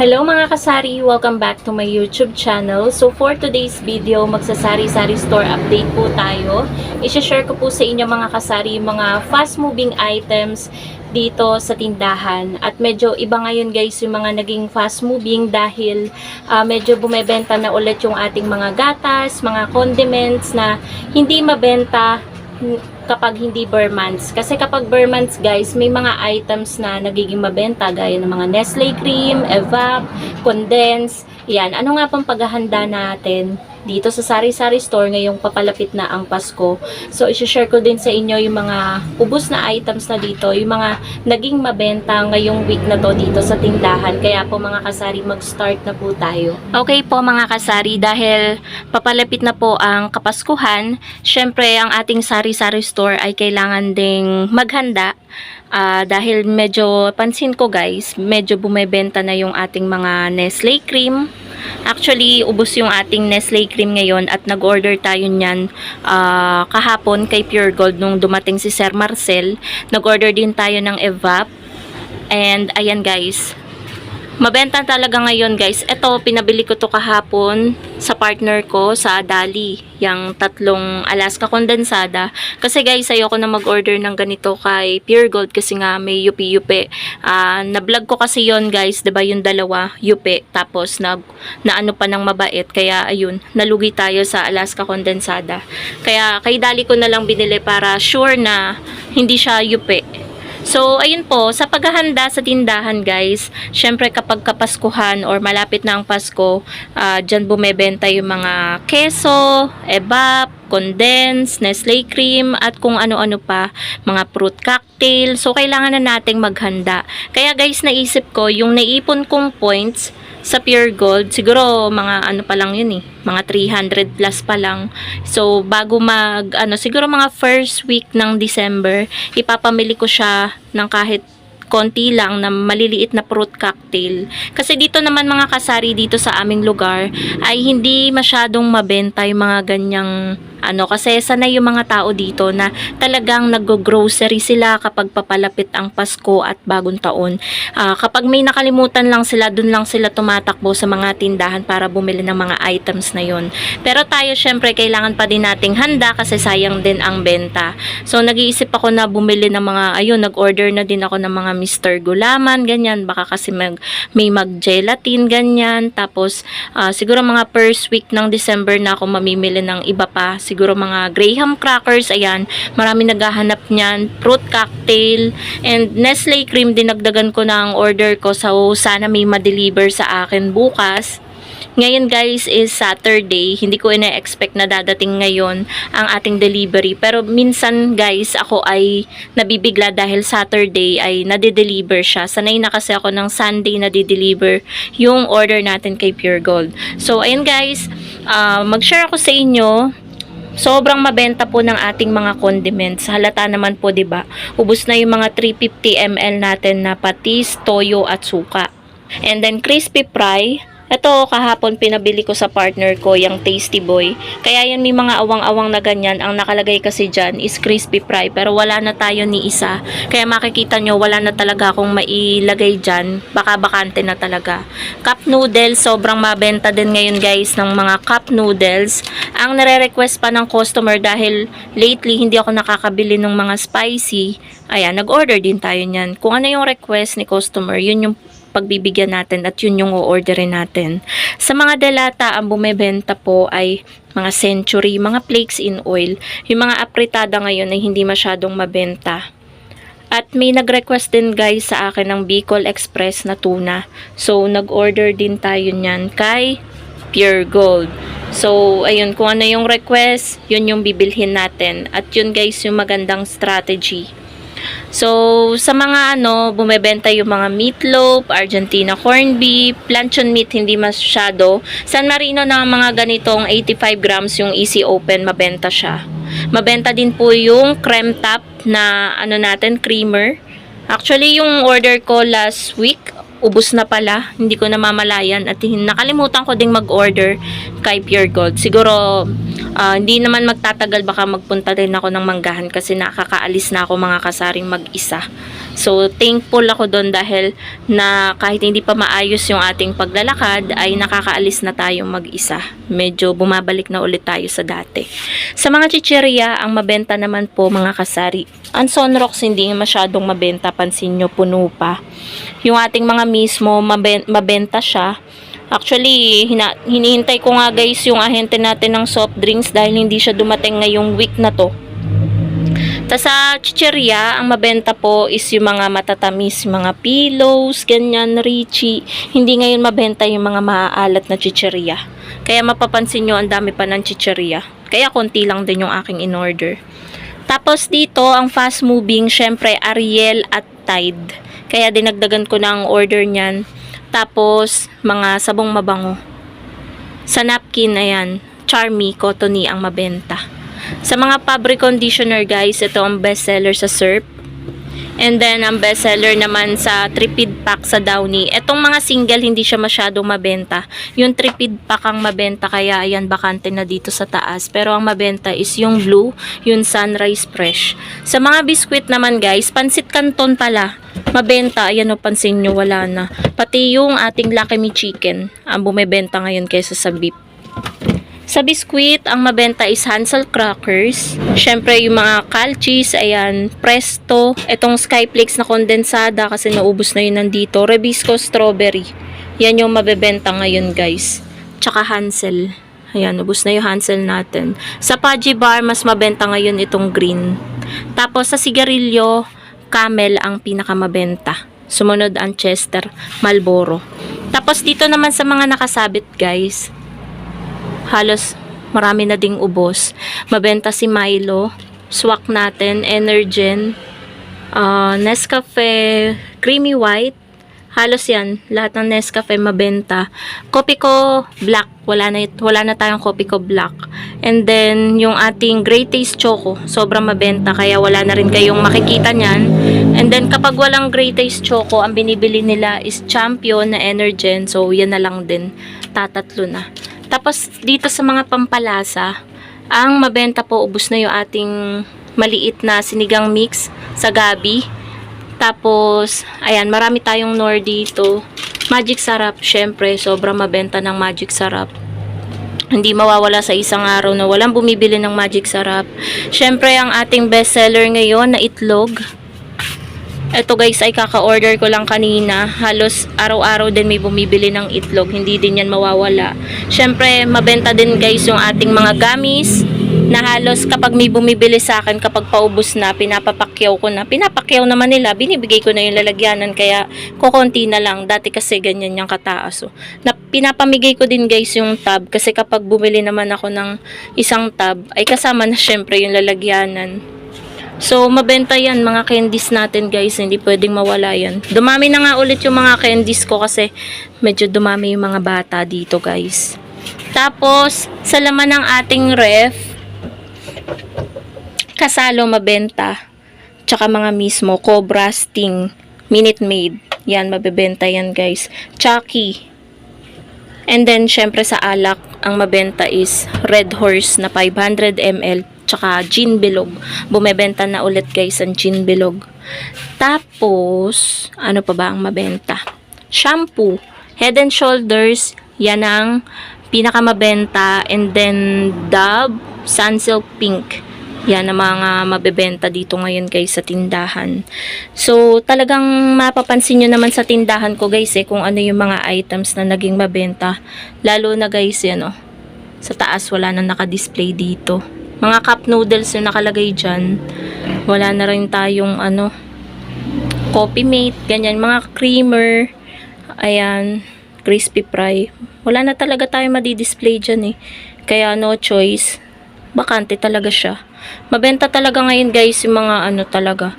Hello mga kasari! Welcome back to my YouTube channel. So for today's video, magsasari-sari store update po tayo. I-share ko po sa inyo mga kasari mga fast moving items dito sa tindahan. At medyo iba ngayon guys yung mga naging fast moving dahil medyo bumebenta na ulit yung ating mga gatas, mga condiments na hindi mabenta kapag hindi bare months. Kasi kapag bare months guys, may mga items na nagiging mabenta gaya ng mga Nestle cream, Evap, condense. Yan. Ano nga pang paghahanda natin dito sa sari-sari store ngayong papalapit na ang Pasko. So, i-share ko din sa inyo yung mga ubos na items na dito, yung mga naging mabenta ngayong week na to dito sa tindahan. Kaya po mga kasari, mag-start na po tayo. Okay po mga kasari, dahil papalapit na po ang Kapaskuhan, syempre ang ating sari-sari store ay kailangan ding maghanda. Dahil medyo, pansin ko guys, medyo bumebenta na yung ating mga Nestle cream. Actually, ubos yung ating Nestle cream ngayon at nag-order tayo niyan kahapon kay Pure Gold nung dumating si Sir Marcel. Nag-order din tayo ng Evap. And ayan guys, mabenta talaga ngayon guys. Ito, pinabili ko to kahapon sa partner ko sa Dali. Yung tatlong Alaska kondensada. Kasi guys, ayoko na mag-order ng ganito kay Pure Gold kasi nga may yupi-yupi. Na-vlog ko kasi yon guys, diba yung dalawa, yupi. Tapos na ano pa ng mabait. Kaya ayun, nalugi tayo sa Alaska kondensada. Kaya kay Dali ko na lang binili para sure na hindi siya yupi. So, ayun po, sa paghahanda sa tindahan guys, syempre kapag kapaskuhan or malapit na ang Pasko, dyan bumebenta yung mga keso, Evap, condense, Nestle cream, at kung ano-ano pa, mga fruit cocktail. So, kailangan na nating maghanda. Kaya guys, naisip ko, yung naipon kong points sa Pure Gold, siguro mga ano pa lang yun mga 300 plus pa lang. So, bago siguro mga first week ng December, ipapamili ko siya ng kahit konti lang na maliliit na fruit cocktail. Kasi dito naman mga kasari dito sa aming lugar ay hindi masyadong mabenta yung mga ganyang kasi sanay yung mga tao dito na talagang nag-grocery sila kapag papalapit ang Pasko at Bagong Taon. Kapag may nakalimutan lang sila, dun lang sila tumatakbo sa mga tindahan para bumili ng mga items na yon. Pero tayo syempre kailangan pa din nating handa kasi sayang din ang benta. So nag-iisip ako na bumili ng mga, nag-order na din ako ng mga Mr. Gulaman, ganyan. Baka kasi may mag-gelatin, ganyan. Tapos siguro mga first week ng December na ako mamimili ng iba pa. Siguro mga Graham crackers, ayan, marami naghahanap niyan, fruit cocktail, and Nestle cream, dinagdagan ko na ang order ko, so sana may ma-deliver sa akin bukas. Ngayon guys is Saturday, hindi ko ina-expect na dadating ngayon ang ating delivery, pero minsan guys ako ay nabibigla dahil Saturday ay nade-deliver siya. Sanay na kasi ako ng Sunday nade-deliver yung order natin kay Pure Gold. So ayun guys, mag-share ako sa inyo. Sobrang mabenta po ng ating mga condiments. Halata naman po, 'di ba? Ubos na yung mga 350 ml natin na patis, toyo at suka. And then crispy fry. Ito, kahapon pinabili ko sa partner ko, yung Tasty Boy. Kaya yan, may mga awang-awang na ganyan. Ang nakalagay kasi dyan is crispy fry. Pero wala na tayo ni isa. Kaya makikita nyo, wala na talaga akong mailagay dyan. Baka bakante na talaga. Cup noodles, sobrang mabenta din ngayon guys ng mga cup noodles. Ang nare-request pa ng customer dahil lately hindi ako nakakabili ng mga spicy. Ayan, nag-order din tayo nyan. Kung ano yung request ni customer, yun yung pagbibigyan natin at yun yung o-orderin natin. Sa mga delata, ang bumebenta po ay mga Century, mga flakes in oil. Yung mga apritada ngayon ay hindi masyadong mabenta. At may nag-request din guys sa akin ng Bicol Express na tuna. So, nag-order din tayo nyan kay Pure Gold. So, ayun, kung ano yung request, yun yung bibilhin natin. At yun guys, yung magandang strategy. So, sa mga bumebenta yung mga meatloaf, Argentina corned beef, planchon meat, hindi masyado. San Marino na mga ganitong 85 grams yung easy open, mabenta siya. Mabenta din po yung creme top na natin, creamer. Actually, yung order ko last week, ubos na pala. Hindi ko namamalayan at nakalimutan ko ding mag-order kay Pure Gold. Siguro Hindi naman magtatagal, baka magpunta rin ako ng Manggahan kasi nakakaalis na ako mga kasaring mag-isa. So thankful ako doon dahil na kahit hindi pa maayos yung ating paglalakad ay nakakaalis na tayong mag-isa. Medyo bumabalik na ulit tayo sa dati. Sa mga chichirya, ang mabenta naman po mga kasari, ang Sunrocks hindi masyadong mabenta, pansin nyo puno pa. Yung ating mga mismo mabenta siya. Actually, hinihintay ko nga guys yung ahente natin ng soft drinks dahil hindi siya dumating ngayong week na to. Tas sa chichirya, ang mabenta po is yung mga matatamis, mga pillows, ganyan, Richie. Hindi ngayon mabenta yung mga maaalat na chichirya. Kaya mapapansin nyo, ang dami pa ng chichirya. Kaya konti lang din yung aking in-order. Tapos dito, ang fast moving, syempre Ariel at Tide. Kaya dinagdagan ko na ang order niyan. Tapos, mga sabong mabango. Sa napkin, ayan, Charmy, Cottony ang mabenta. Sa mga fabric conditioner guys, ito ang bestseller sa Surf. And then, ang bestseller naman sa Tripid Pack sa Downy. Etong mga single, hindi siya masyadong mabenta. Yung Tripid Pack ang mabenta, kaya ayan, bakante na dito sa taas. Pero ang mabenta is yung blue, yung Sunrise Fresh. Sa mga biskwit naman guys, Pansit Canton pala. Mabenta, ayan o, pansin nyo, wala na. Pati yung ating Lucky Me Chicken, ang bumibenta ngayon kaysa sa beef. Sa biskwit, ang mabenta is Hansel Crackers. Syempre, yung mga Calchis, ayan, Presto. Itong Skyflakes na kondensada kasi naubos na yun nandito. Rebisco Strawberry. Yan yung mabebenta ngayon, guys. Tsaka Hansel. Ayan, ubos na yung Hansel natin. Sa Pudgy Bar, mas mabenta ngayon itong green. Tapos, sa sigarilyo, Camel ang pinakamabenta. Sumunod ang Chester, Marlboro. Tapos dito naman sa mga nakasabit guys, halos marami na ding ubos. Mabenta si Milo, Swak natin, Energen, Nescafe, Creamy White. Halos yan, lahat ng Nescafe mabenta. Kopiko Black, wala na tayong Kopiko Black. And then, yung ating Great Taste Choco, sobrang mabenta, kaya wala na rin kayong makikita niyan. And then, kapag walang Great Taste Choco, ang binibili nila is Champion na Energen. So, yan na lang din, tatatlo na. Tapos, dito sa mga pampalasa, ang mabenta po, ubos na yung ating maliit na sinigang mix sa Gabi. Tapos, ayan, marami tayong Nor dito. Magic Sarap, syempre, sobrang mabenta ng Magic Sarap. Hindi mawawala sa isang araw na walang bumibili ng Magic Sarap. Syempre, ang ating bestseller ngayon na itlog. Ito guys ay kaka-order ko lang kanina. Halos araw-araw din may bumibili ng itlog. Hindi din yan mawawala. Syempre, mabenta din guys yung ating mga gamis. Na halos kapag may bumibili sa akin, kapag paubos na, pinapapakyaw ko na. Pinapakyaw naman nila, binibigay ko na yung lalagyanan, kaya kukunti na lang. Dati kasi ganyan yung kataas. So, pinapamigay ko din guys yung tab, kasi kapag bumili naman ako ng isang tab, ay kasama na syempre yung lalagyanan. So, mabenta yan, mga candies natin guys, hindi pwedeng mawala yan. Dumami na nga ulit yung mga candies ko kasi medyo dumami yung mga bata dito guys. Tapos, sa laman ng ating ref, Kasalo mabenta. Tsaka mga mismo, Cobra, Sting, Minute Maid. Yan, mabebenta yan guys. Chucky. And then, syempre sa alak, ang mabenta is Red Horse na 500 ml. Tsaka Gin Bilog. Bumebenta na ulit guys ang Gin Bilog. Tapos, ano pa ba ang mabenta? Shampoo. Head and Shoulders. Yan ang pinakamabenta. And then, Dove, Sunsilk Pink. Yan ang mga mabebenta dito ngayon guys sa tindahan. So, talagang mapapansin nyo naman sa tindahan ko guys kung ano yung mga items na naging mabenta. Lalo na guys yan sa taas wala na naka-display dito. Mga cup noodles yung nakalagay dyan. Wala na rin tayong Coffee Mate, ganyan. Mga creamer. Ayan. Crispy Fry. Wala na talaga tayong madi-display dyan Kaya no choice. Bakante talaga siya. Mabenta talaga ngayon guys yung mga talaga.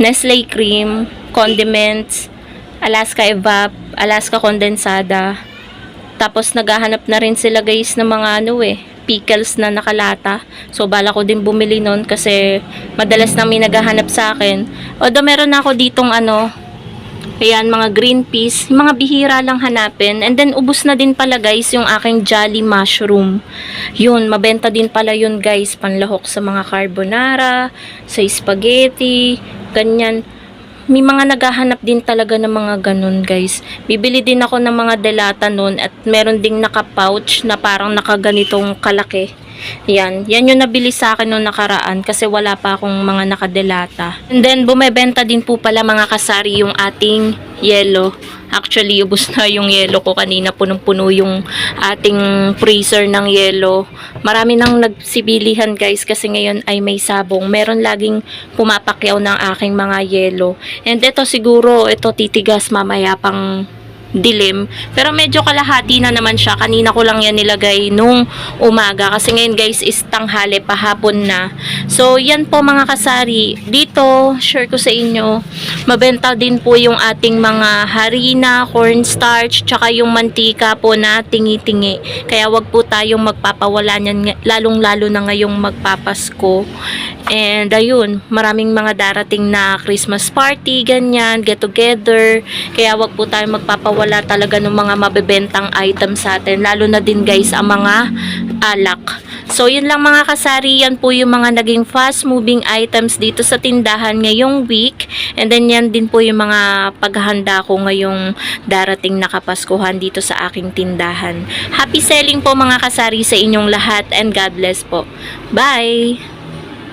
Nestle Cream, condiments, Alaska Evap, Alaska Condensada. Tapos naghahanap na rin sila guys ng mga pickles na nakalata. So bala ko din bumili nun kasi madalas nang may naghahanap sa akin. Although meron na ako ditong Ayan, mga green peas. Mga bihira lang hanapin. And then, ubos na din pala guys yung aking jolly mushroom. Yun, mabenta din pala yun guys. Panlahok sa mga carbonara, sa spaghetti, ganyan. May mga naghahanap din talaga ng mga ganun guys. Bibili din ako ng mga delata nun at meron ding naka-pouch na parang nakaganitong kalaki. Yan yung nabili sa akin noong nakaraan kasi wala pa akong mga nakadelata. And then bumebenta din po pala mga kasari yung ating yelo. Actually, ubos na yung yelo ko kanina. Punong-puno yung ating freezer ng yelo. Marami nang nagsibilihan guys kasi ngayon ay may sabong. Meron laging pumapakyaw ng aking mga yelo. And ito siguro, ito titigas mamaya pang dilim. Pero medyo kalahati na naman siya. Kanina ko lang yan nilagay nung umaga. Kasi ngayon guys is tanghali, pahapon na. So yan po mga kasari. Dito, share ko sa inyo, mabenta din po yung ating mga harina, cornstarch, tsaka yung mantika po na tingi-tingi. Kaya wag po tayong magpapawala niyan, lalong-lalo na ngayong magpapasko. And ayun, maraming mga darating na Christmas party, ganyan, get together. Kaya wag po tayong magpapawala talaga ng mga mabebentang items sa atin. Lalo na din guys ang mga alak. So yun lang mga kasari, yan po yung mga naging fast moving items dito sa tindahan ngayong week. And then yan din po yung mga paghahanda ko ngayong darating na Kapaskuhan dito sa aking tindahan. Happy selling po mga kasari sa inyong lahat and God bless po. Bye!